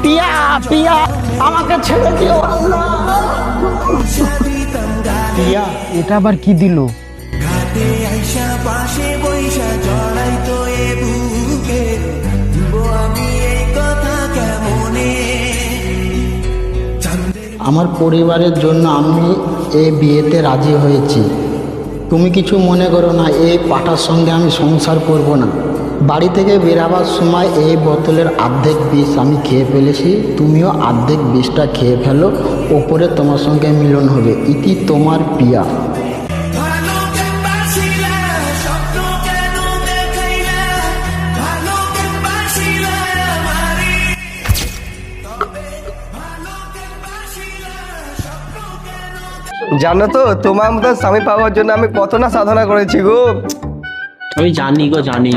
পিয়া পিয়া আমাকে ছেড়ে দিও আল্লাহ। পিয়া, এটা আবার কি দিল? আমার পরিবারের জন্য আমি এই বিয়েতে রাজি হয়েছি। তুমি কিছু মনে করো না, এই পাটার সঙ্গে আমি সংসার করব না। বাড়ি থেকে বেরাবার সময় এই বোতলের অর্ধেক বিষ আমি খেয়ে ফেলেছি, তুমিও অর্ধেক বিষটা খেয়ে ফেলো, ওপরে তোমার সঙ্গে মিলন হবে। ইতি তোমার পিয়া। জানো তো তোমার মতো স্বামী পাওয়ার জন্য আমি কত না সাধনা করেছি গো। আমি জানি গো, জানি।